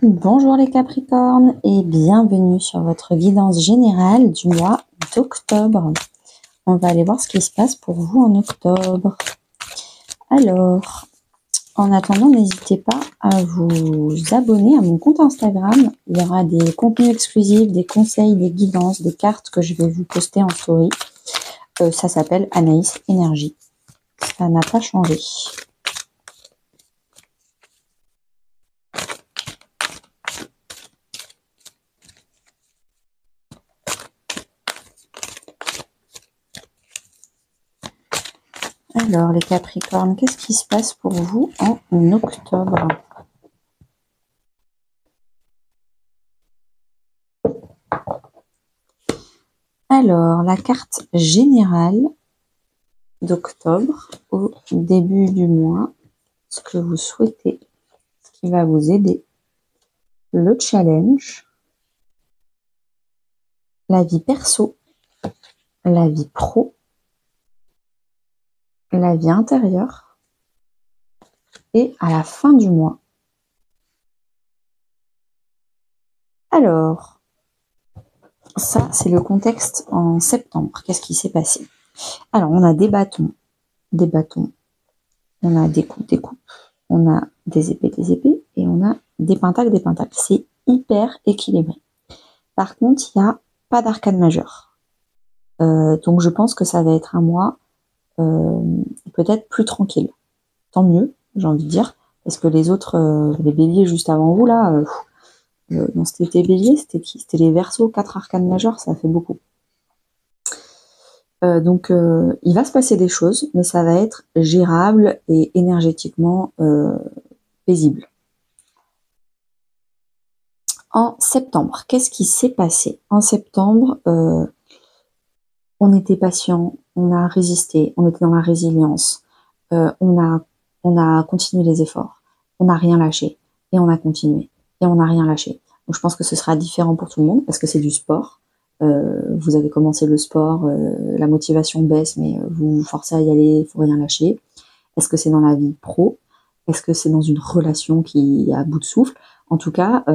Bonjour les Capricornes et bienvenue sur votre guidance générale du mois d'octobre. On va aller voir ce qui se passe pour vous en octobre. Alors, en attendant, n'hésitez pas à vous abonner à mon compte Instagram. Il y aura des contenus exclusifs, des conseils, des guidances, des cartes que je vais vous poster en story. Ça s'appelle Anaïs Énergie. Ça n'a pas changé. Alors, les Capricornes, qu'est-ce qui se passe pour vous en octobre? Alors, la carte générale d'octobre, au début du mois, ce que vous souhaitez, ce qui va vous aider, le challenge, la vie perso, la vie pro, la vie intérieure, et à la fin du mois. Alors, ça, c'est le contexte en septembre. Qu'est-ce qui s'est passé? Alors, on a des bâtons, on a des coupes, on a des épées, et on a des pentacles, C'est hyper équilibré. Par contre, il n'y a pas d'arcane majeur. Donc, je pense que ça va être un mois peut-être plus tranquille. Tant mieux, j'ai envie de dire, parce que les autres, les béliers juste avant vous, là, dans cet été bélier, c'était qui? C'était les Verseaux, 4 arcanes majeures, ça fait beaucoup. Donc, il va se passer des choses, mais ça va être gérable et énergétiquement paisible. En septembre, qu'est-ce qui s'est passé? En septembre, on était patient, on a résisté, on était dans la résilience, on a continué les efforts, on n'a rien lâché, et on a continué, et on n'a rien lâché. Donc je pense que ce sera différent pour tout le monde, parce que c'est du sport. Vous avez commencé le sport, la motivation baisse, mais vous vous forcez à y aller, il faut rien lâcher. Est-ce que c'est dans la vie pro? Est-ce que c'est dans une relation qui est à bout de souffle? En tout cas,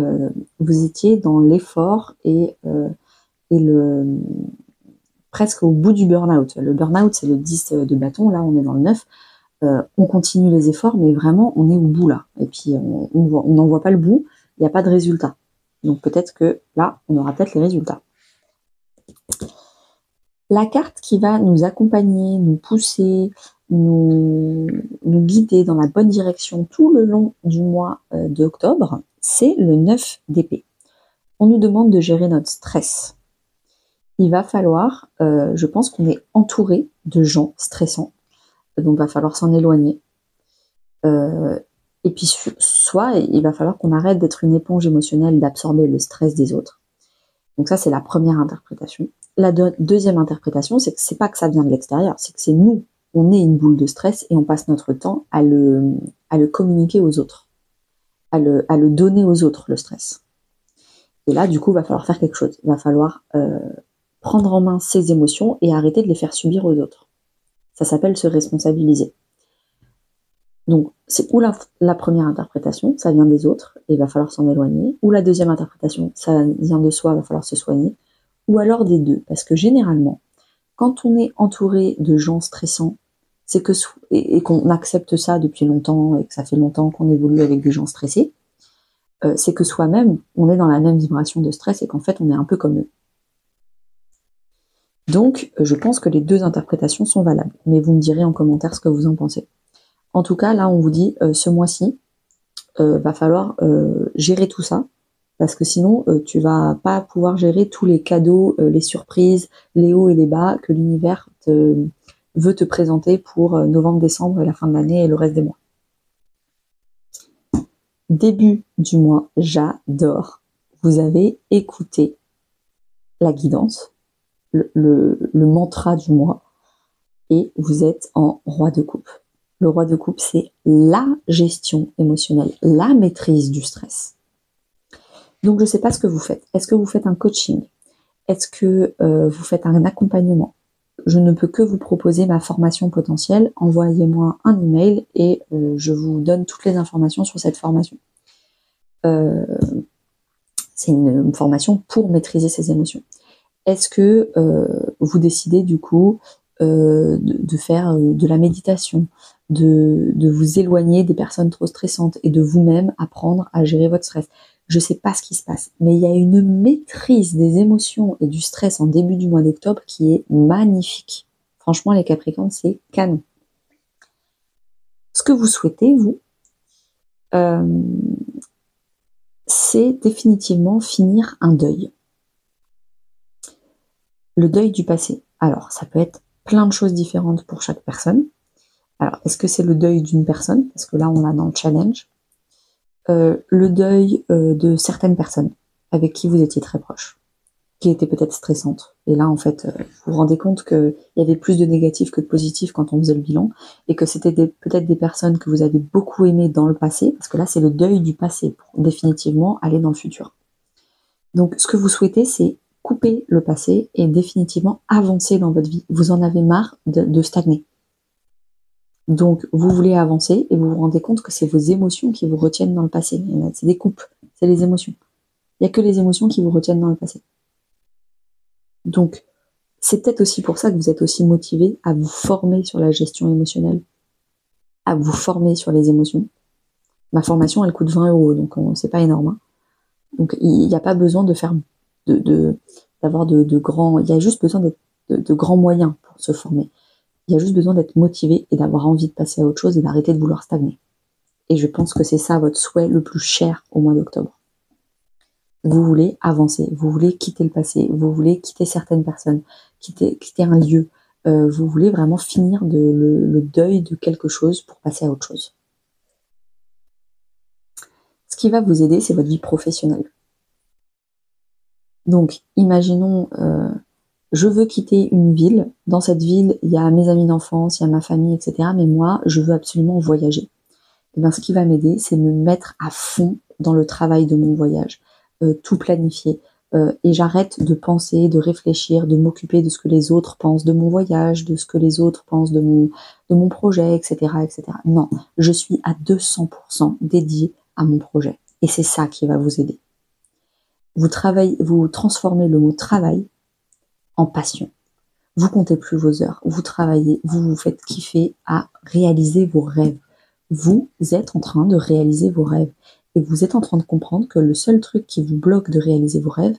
vous étiez dans l'effort et presque au bout du burn-out. Le burn-out, c'est le 10 de bâton, là on est dans le 9. On continue les efforts, mais vraiment on est au bout là. Et puis on n'en voit pas le bout, il n'y a pas de résultat. Donc peut-être que là, on aura peut-être les résultats. La carte qui va nous accompagner, nous pousser, nous guider dans la bonne direction tout le long du mois d'octobre, c'est le 9 d'épée. On nous demande de gérer notre stress. Il va falloir, je pense qu'on est entouré de gens stressants, donc il va falloir s'en éloigner. Et puis soit il va falloir qu'on arrête d'être une éponge émotionnelle, d'absorber le stress des autres. Donc ça, c'est la première interprétation. La deuxième interprétation, c'est que c'est pas que ça vient de l'extérieur, c'est que c'est nous, on est une boule de stress et on passe notre temps à le communiquer aux autres, à le donner aux autres, le stress. Et là, du coup, il va falloir faire quelque chose. Il va falloir prendre en main ses émotions et arrêter de les faire subir aux autres. Ça s'appelle se responsabiliser. Donc, c'est ou la première interprétation, ça vient des autres, et il va falloir s'en éloigner, ou la deuxième interprétation, ça vient de soi, il va falloir se soigner, ou alors des deux, parce que généralement, quand on est entouré de gens stressants, c'est que et qu'on accepte ça depuis longtemps, et que ça fait longtemps qu'on évolue avec des gens stressés, c'est que soi-même, on est dans la même vibration de stress, et qu'en fait, on est un peu comme eux. Donc, je pense que les deux interprétations sont valables, mais vous me direz en commentaire ce que vous en pensez. En tout cas, là, on vous dit, ce mois-ci, va falloir gérer tout ça, parce que sinon, tu vas pas pouvoir gérer tous les cadeaux, les surprises, les hauts et les bas que l'univers veut te présenter pour novembre, décembre, la fin de l'année et le reste des mois. Début du mois, j'adore. Vous avez écouté la guidance, le mantra du mois, et vous êtes en roi de coupe. Le roi de coupe, c'est la gestion émotionnelle, la maîtrise du stress. Donc, je ne sais pas ce que vous faites. Est-ce que vous faites un coaching? Est-ce que vous faites un accompagnement? Je ne peux que vous proposer ma formation potentielle. Envoyez-moi un email et je vous donne toutes les informations sur cette formation. C'est une formation pour maîtriser ses émotions. Est-ce que vous décidez du coup de faire de la méditation, de vous éloigner des personnes trop stressantes et de vous-même apprendre à gérer votre stress? Je ne sais pas ce qui se passe, mais il y a une maîtrise des émotions et du stress en début du mois d'octobre qui est magnifique. Franchement, les Capricornes, c'est canon. Ce que vous souhaitez, vous, c'est définitivement finir un deuil. Le deuil du passé. Alors, ça peut être plein de choses différentes pour chaque personne. Alors, est-ce que c'est le deuil d'une personne? Parce que là, on l'a dans le challenge. Le deuil de certaines personnes avec qui vous étiez très proche, qui étaient peut-être stressantes. Et là, en fait, vous vous rendez compte qu'il y avait plus de négatifs que de positifs quand on faisait le bilan, et que c'était peut-être des personnes que vous avez beaucoup aimées dans le passé, parce que là, c'est le deuil du passé, pour définitivement aller dans le futur. Donc, ce que vous souhaitez, c'est couper le passé et définitivement avancer dans votre vie. Vous en avez marre de stagner. Donc, vous voulez avancer et vous vous rendez compte que c'est vos émotions qui vous retiennent dans le passé. C'est des coupes, c'est les émotions. Il n'y a que les émotions qui vous retiennent dans le passé. Donc, c'est peut-être aussi pour ça que vous êtes aussi motivé à vous former sur la gestion émotionnelle, à vous former sur les émotions. Ma formation, elle coûte 20 €, donc c'est pas énorme. Hein. Donc, il n'y a pas besoin de faire d'avoir de grands... Il y a juste besoin de grands moyens pour se former. Il y a juste besoin d'être motivé et d'avoir envie de passer à autre chose et d'arrêter de vouloir stagner. Et je pense que c'est ça votre souhait le plus cher au mois d'octobre. Vous voulez avancer, vous voulez quitter le passé, vous voulez quitter certaines personnes, quitter un lieu. Vous voulez vraiment finir le deuil de quelque chose pour passer à autre chose. Ce qui va vous aider, c'est votre vie professionnelle. Donc, imaginons, je veux quitter une ville. Dans cette ville, il y a mes amis d'enfance, il y a ma famille, etc. Mais moi, je veux absolument voyager. Et bien, ce qui va m'aider, c'est me mettre à fond dans le travail de mon voyage, tout planifier. Et j'arrête de penser, de réfléchir, de m'occuper de ce que les autres pensent de mon voyage, de ce que les autres pensent de mon projet, etc., etc. Non, je suis à 200% dédiée à mon projet. Et c'est ça qui va vous aider. Vous transformez le mot travail en passion. Vous comptez plus vos heures, vous travaillez, vous vous faites kiffer à réaliser vos rêves. Vous êtes en train de réaliser vos rêves. Et vous êtes en train de comprendre que le seul truc qui vous bloque de réaliser vos rêves,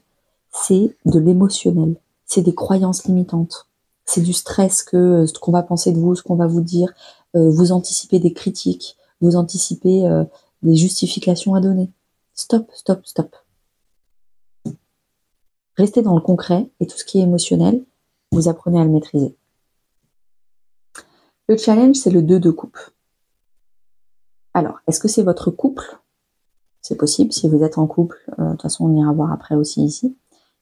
c'est de l'émotionnel. C'est des croyances limitantes. C'est du stress que ce qu'on va penser de vous, ce qu'on va vous dire. Vous anticipez des critiques, vous anticipez des justifications à donner. Stop, stop, stop. Restez dans le concret et tout ce qui est émotionnel, vous apprenez à le maîtriser. Le challenge, c'est le 2 de coupe. Alors, est-ce que c'est votre couple? C'est possible, si vous êtes en couple, de toute façon on ira voir après aussi ici.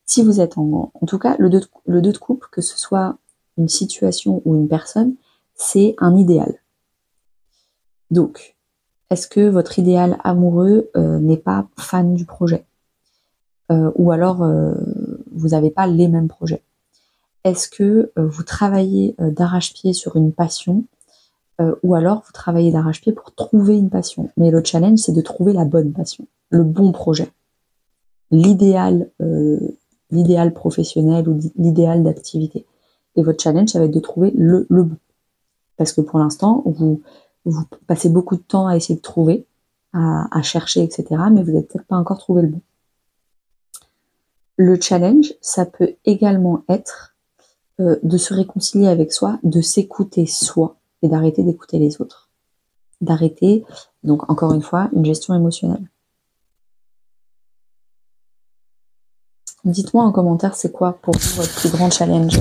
Si vous êtes en tout cas, le 2 de coupe, que ce soit une situation ou une personne, c'est un idéal. Donc, est-ce que votre idéal amoureux n'est pas fan du projet? Ou alors, vous n'avez pas les mêmes projets? Est-ce que vous travaillez d'arrache-pied sur une passion? Ou alors vous travaillez d'arrache-pied pour trouver une passion. Mais le challenge, c'est de trouver la bonne passion, le bon projet, l'idéal professionnel ou l'idéal d'activité. Et votre challenge, ça va être de trouver le bon. Parce que pour l'instant, vous passez beaucoup de temps à essayer de trouver, à chercher, etc. Mais vous n'avez peut-être pas encore trouvé le bon. Le challenge, ça peut également être de se réconcilier avec soi, de s'écouter soi et d'arrêter d'écouter les autres. D'arrêter, donc encore une fois, une gestion émotionnelle. Dites-moi en commentaire, c'est quoi pour vous votre plus grand challenge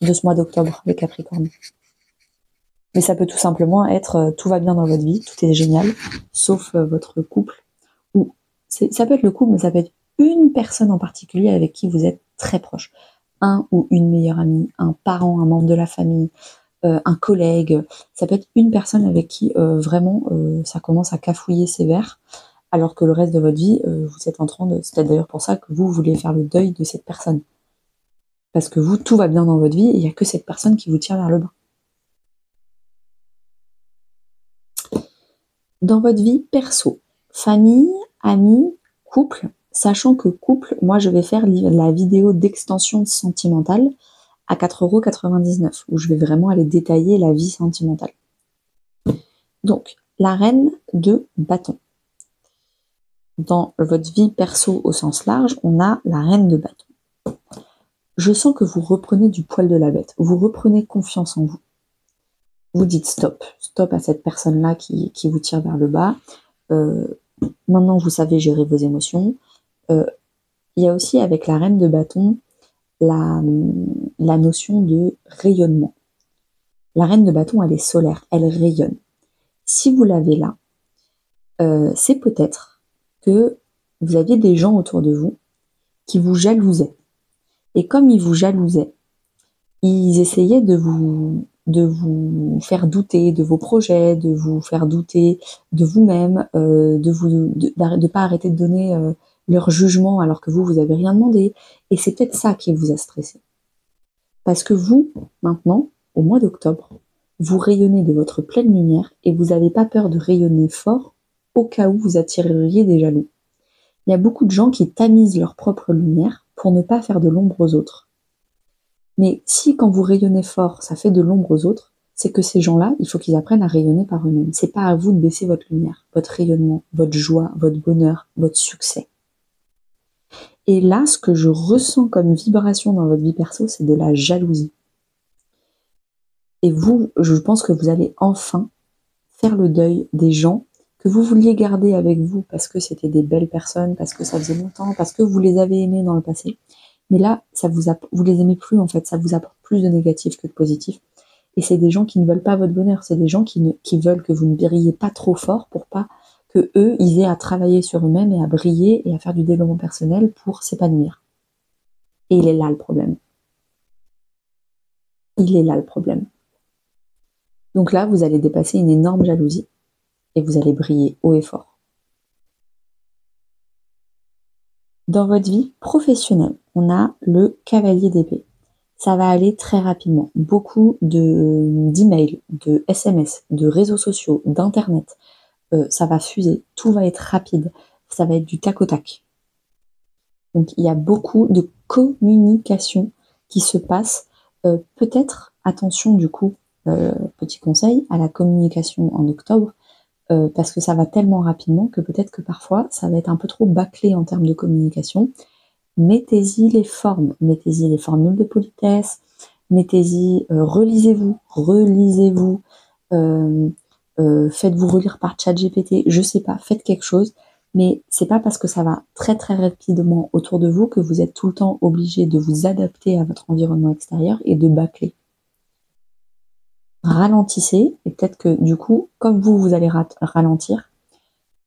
de ce mois d'octobre, les Capricornes. Mais ça peut tout simplement être tout va bien dans votre vie, tout est génial, sauf votre couple. Ou ça peut être le couple, mais ça peut être une personne en particulier avec qui vous êtes très proche. Un ou une meilleure amie, un parent, un membre de la famille, un collègue. Ça peut être une personne avec qui vraiment ça commence à cafouiller sévère, alors que le reste de votre vie, vous êtes en train de... C'est d'ailleurs pour ça que vous voulez faire le deuil de cette personne. Parce que vous, tout va bien dans votre vie et il n'y a que cette personne qui vous tire vers le bas. Dans votre vie perso, famille, amis, couple, Sachant que couple, moi je vais faire la vidéo d'extension sentimentale à 4,99 €, où je vais vraiment aller détailler la vie sentimentale. Donc, la reine de bâton. Dans votre vie perso au sens large, on a la reine de bâton. Je sens que vous reprenez du poil de la bête, vous reprenez confiance en vous. Vous dites stop à cette personne-là qui vous tire vers le bas. Maintenant, vous savez gérer vos émotions. Il y a aussi avec la reine de bâton la notion de rayonnement. La reine de bâton, elle est solaire, elle rayonne. Si vous l'avez là, c'est peut-être que vous aviez des gens autour de vous qui vous jalousaient. Et comme ils vous jalousaient, ils essayaient de vous faire douter de vos projets, de vous faire douter de vous-même, de pas arrêter de donner leur jugement alors que vous avez rien demandé. Et c'est peut-être ça qui vous a stressé. Parce que vous, maintenant, au mois d'octobre, vous rayonnez de votre pleine lumière et vous n'avez pas peur de rayonner fort au cas où vous attireriez des jaloux. Il y a beaucoup de gens qui tamisent leur propre lumière pour ne pas faire de l'ombre aux autres. Mais si quand vous rayonnez fort, ça fait de l'ombre aux autres, c'est que ces gens-là, il faut qu'ils apprennent à rayonner par eux-mêmes. C'est pas à vous de baisser votre lumière, votre rayonnement, votre joie, votre bonheur, votre succès. Et là, ce que je ressens comme vibration dans votre vie perso, c'est de la jalousie. Et vous, je pense que vous allez enfin faire le deuil des gens que vous vouliez garder avec vous parce que c'était des belles personnes, parce que ça faisait longtemps, parce que vous les avez aimés dans le passé. Mais là, vous les aimez plus en fait, ça vous apporte plus de négatif que de positif. Et c'est des gens qui ne veulent pas votre bonheur, c'est des gens qui veulent que vous ne brilliez pas trop fort pour pas que eux, ils aient à travailler sur eux-mêmes et à briller et à faire du développement personnel pour s'épanouir. Et il est là le problème. Il est là le problème. Donc là, vous allez dépasser une énorme jalousie et vous allez briller haut et fort. Dans votre vie professionnelle, on a le cavalier d'épée. Ça va aller très rapidement. Beaucoup d'emails, de SMS, de réseaux sociaux, d'internet. Ça va fuser. Tout va être rapide. Ça va être du tac au tac. Donc il y a beaucoup de communication qui se passe. Peut-être, attention du coup, petit conseil, à la communication en octobre, parce que ça va tellement rapidement que peut-être que parfois ça va être un peu trop bâclé en termes de communication. Mettez-y les formes, mettez-y les formules de politesse, mettez-y, relisez-vous, faites-vous relire par ChatGPT, je sais pas, faites quelque chose, mais c'est pas parce que ça va très très rapidement autour de vous que vous êtes tout le temps obligé de vous adapter à votre environnement extérieur et de bâcler. Ralentissez, et peut-être que du coup, comme vous allez ralentir,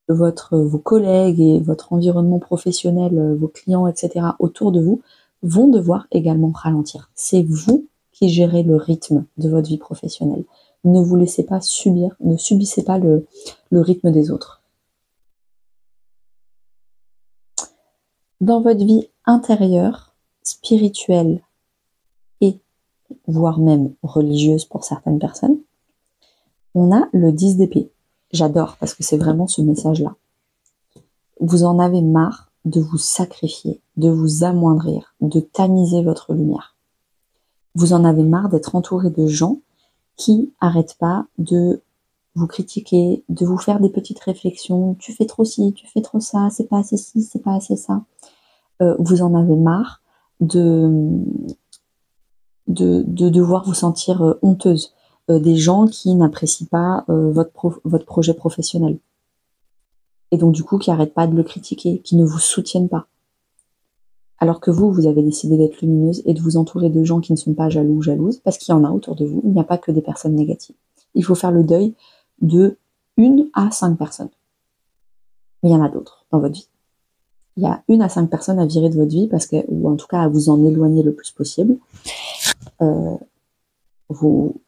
vos collègues et votre environnement professionnel, vos clients, etc. autour de vous vont devoir également ralentir. C'est vous qui gérez le rythme de votre vie professionnelle. Ne vous laissez pas subir, ne subissez pas le rythme des autres. Dans votre vie intérieure, spirituelle et voire même religieuse pour certaines personnes, on a le 10 d'épée. J'adore parce que c'est vraiment ce message-là. Vous en avez marre de vous sacrifier, de vous amoindrir, de tamiser votre lumière. Vous en avez marre d'être entouré de gens qui arrêtent pas de vous critiquer, de vous faire des petites réflexions. Tu fais trop ci, tu fais trop ça, c'est pas assez ci, c'est pas assez ça. Vous en avez marre de devoir vous sentir honteuse. Des gens qui n'apprécient pas votre projet professionnel. Et donc du coup qui n'arrêtent pas de le critiquer, qui ne vous soutiennent pas. Alors que vous avez décidé d'être lumineuse et de vous entourer de gens qui ne sont pas jaloux ou jalouses, parce qu'il y en a autour de vous, il n'y a pas que des personnes négatives. Il faut faire le deuil de 1 à 5 personnes. Mais il y en a d'autres dans votre vie. Il y a 1 à 5 personnes à virer de votre vie, ou en tout cas à vous en éloigner le plus possible.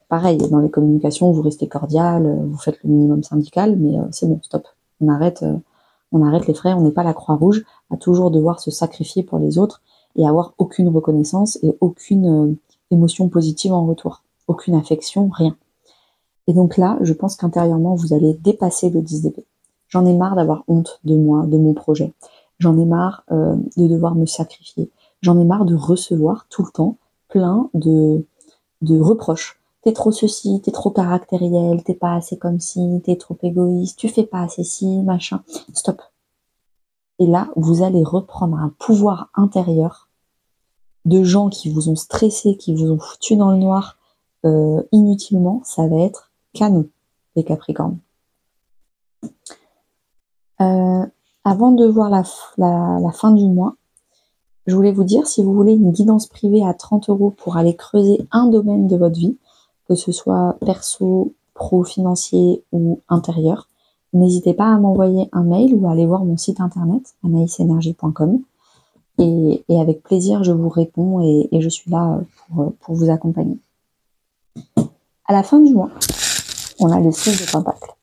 Pareil, dans les communications, vous restez cordial, vous faites le minimum syndical, mais c'est bon, stop. On arrête les frais, on n'est pas la Croix-Rouge à toujours devoir se sacrifier pour les autres et avoir aucune reconnaissance et aucune émotion positive en retour, aucune affection, rien. Et donc là, je pense qu'intérieurement, vous allez dépasser le 10 d'épée. J'en ai marre d'avoir honte de moi, de mon projet. J'en ai marre de devoir me sacrifier. J'en ai marre de recevoir tout le temps plein de reproches. T'es trop ceci, t'es trop caractériel, t'es pas assez comme ci, t'es trop égoïste, tu fais pas assez ci, machin. Stop. Et là, vous allez reprendre un pouvoir intérieur de gens qui vous ont stressé, qui vous ont foutu dans le noir inutilement. Ça va être canon, les Capricornes. Avant de voir la fin du mois, je voulais vous dire, si vous voulez une guidance privée à 30 € pour aller creuser un domaine de votre vie, que ce soit perso, pro, financier ou intérieur, n'hésitez pas à m'envoyer un mail ou à aller voir mon site internet, anaïsenergie.com. Et avec plaisir, je vous réponds et je suis là pour vous accompagner. À la fin du mois, on a le 6 de Pentacle.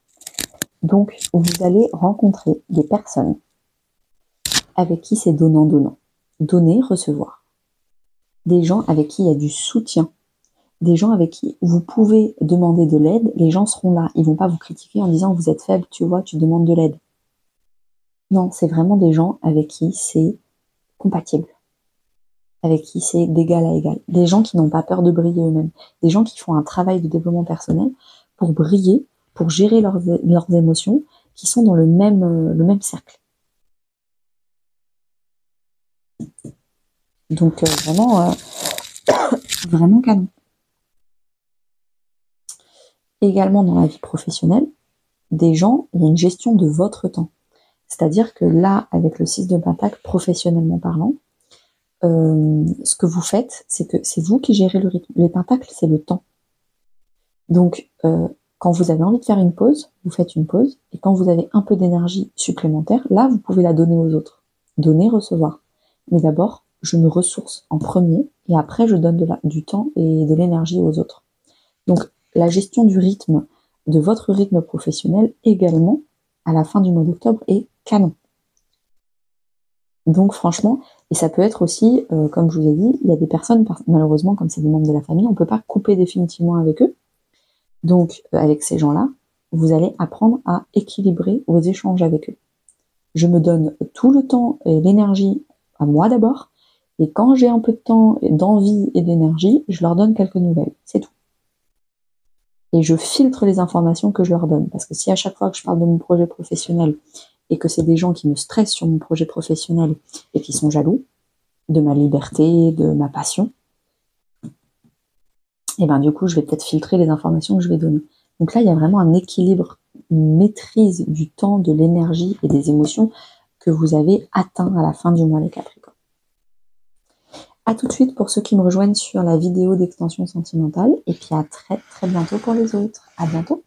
Donc, vous allez rencontrer des personnes avec qui c'est donnant-donnant. Donner, recevoir. Des gens avec qui il y a du soutien. Des gens avec qui vous pouvez demander de l'aide. Les gens seront là. Ils vont pas vous critiquer en disant vous êtes faible, tu vois, tu demandes de l'aide. Non, c'est vraiment des gens avec qui c'est compatible. Avec qui c'est d'égal à égal. Des gens qui n'ont pas peur de briller eux-mêmes. Des gens qui font un travail de développement personnel pour briller, pour gérer leurs émotions, qui sont dans le même cercle. Donc vraiment canon. Également dans la vie professionnelle, des gens, il y a une gestion de votre temps. C'est-à-dire que là, avec le 6 de Pentacle, professionnellement parlant, ce que vous faites, c'est que c'est vous qui gérez le rythme. Les Pentacles, c'est le temps. Donc, quand vous avez envie de faire une pause, vous faites une pause. Et quand vous avez un peu d'énergie supplémentaire, là, vous pouvez la donner aux autres. Donner, recevoir. Mais d'abord, je me ressource en premier et après, je donne du temps et de l'énergie aux autres. Donc, la gestion du rythme, de votre rythme professionnel également, à la fin du mois d'octobre, est canon. Donc franchement, et ça peut être aussi, comme je vous ai dit, il y a des personnes, malheureusement, comme c'est des membres de la famille, on ne peut pas couper définitivement avec eux. Donc, avec ces gens-là, vous allez apprendre à équilibrer vos échanges avec eux. Je me donne tout le temps et l'énergie à moi d'abord, et quand j'ai un peu de temps, d'envie et d'énergie, je leur donne quelques nouvelles, c'est tout. Et je filtre les informations que je leur donne, parce que si à chaque fois que je parle de mon projet professionnel, et que c'est des gens qui me stressent sur mon projet professionnel, et qui sont jaloux de ma liberté, de ma passion, et ben du coup, je vais peut-être filtrer les informations que je vais donner. Donc là, il y a vraiment un équilibre, une maîtrise du temps, de l'énergie et des émotions que vous avez atteint à la fin du mois, les Capricornes. À tout de suite pour ceux qui me rejoignent sur la vidéo d'extension sentimentale, et puis à très très bientôt pour les autres. À bientôt.